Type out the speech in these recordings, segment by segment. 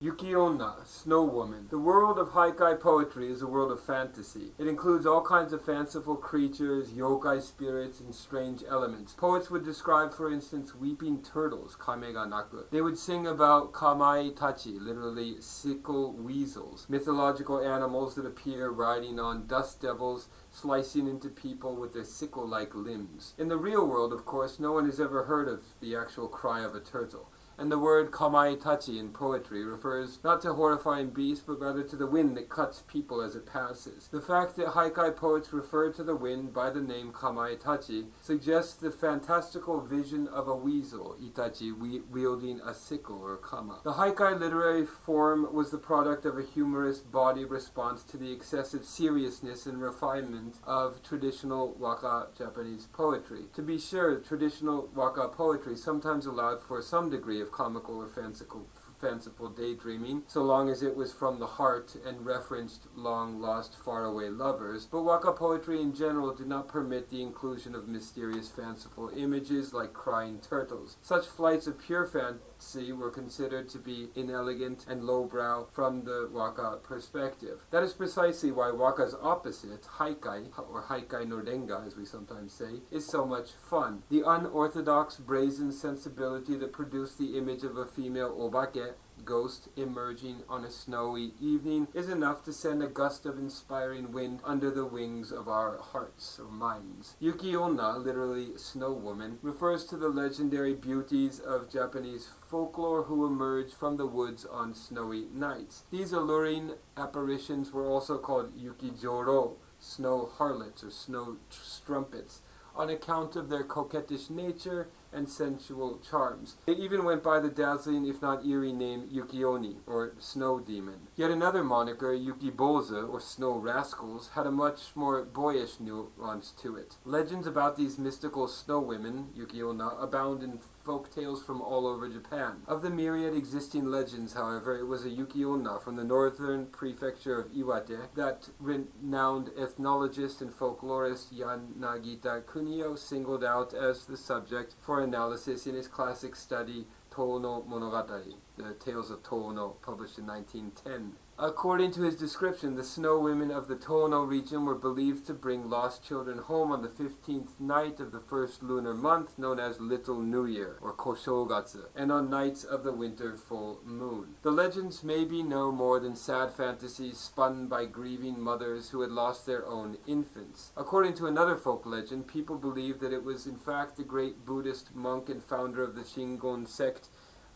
Yuki-onna, Snow Woman. The world of haikai poetry is a world of fantasy. It includes all kinds of fanciful creatures, yokai spirits, and strange elements. Poets would describe, for instance, weeping turtles, kame ga naku. They would sing about kamai-tachi, literally sickle weasels, mythological animals that appear riding on dust devils, slicing into people with their sickle-like limbs. In the real world, of course, no one has ever heard of the actual cry of a turtle. And the word kamai-tachi in poetry refers not to horrifying beasts, but rather to the wind that cuts people as it passes. The fact that haikai poets refer to the wind by the name kamai-tachi suggests the fantastical vision of a weasel, itachi, wielding a sickle or kama. The haikai literary form was the product of a humorous body response to the excessive seriousness and refinement of traditional waka Japanese poetry. To be sure, traditional waka poetry sometimes allowed for some degree of comical or fanciful daydreaming, so long as it was from the heart and referenced long-lost faraway lovers, but waka poetry in general did not permit the inclusion of mysterious fanciful images like crying turtles. Such flights of pure fantasy were considered to be inelegant and lowbrow from the waka perspective. That is precisely why waka's opposite, haikai, or haikai no renga as we sometimes say, is so much fun. The unorthodox, brazen sensibility that produced the image of a female obake, ghost, emerging on a snowy evening is enough to send a gust of inspiring wind under the wings of our hearts or minds. Yuki-onna, literally snow woman, refers to the legendary beauties of Japanese folklore who emerge from the woods on snowy nights. These alluring apparitions were also called yuki-jōro, snow harlots or snow strumpets, on account of their coquettish nature and sensual charms. They even went by the dazzling, if not eerie, name Yuki-onni, or snow demon. Yet another moniker, Yuki-bozu, or snow rascals, had a much more boyish nuance to it. Legends about these mystical snow women, Yuki-onna, abound in folk tales from all over Japan. Of the myriad existing legends, however, it was a Yuki-onna from the northern prefecture of Iwate that renowned ethnologist and folklorist Yanagita Kunio singled out as the subject for analysis in his classic study Touno Monogatari, the Tales of Touno, published in 1910. According to his description, the snow women of the Touno region were believed to bring lost children home on the 15th night of the first lunar month, known as Little New Year, or Koshogatsu, and on nights of the winter full moon. The legends may be no more than sad fantasies spun by grieving mothers who had lost their own infants. According to another folk legend, people believed that it was in fact the great Buddhist monk and founder of the Shingon sect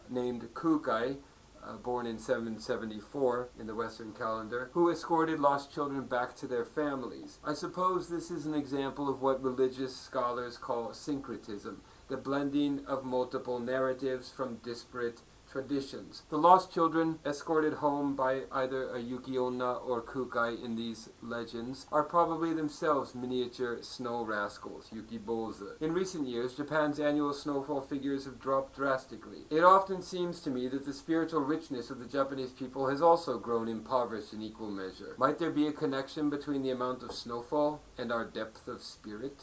named Kukai, born in 774 in the Western calendar, who escorted lost children back to their families. I suppose this is an example of what religious scholars call syncretism, the blending of multiple narratives from disparate traditions. The lost children, escorted home by either a Yuki-onna or Kukai in these legends, are probably themselves miniature snow rascals, Yuki-bozu. In recent years, Japan's annual snowfall figures have dropped drastically. It often seems to me that the spiritual richness of the Japanese people has also grown impoverished in equal measure. Might there be a connection between the amount of snowfall and our depth of spirit?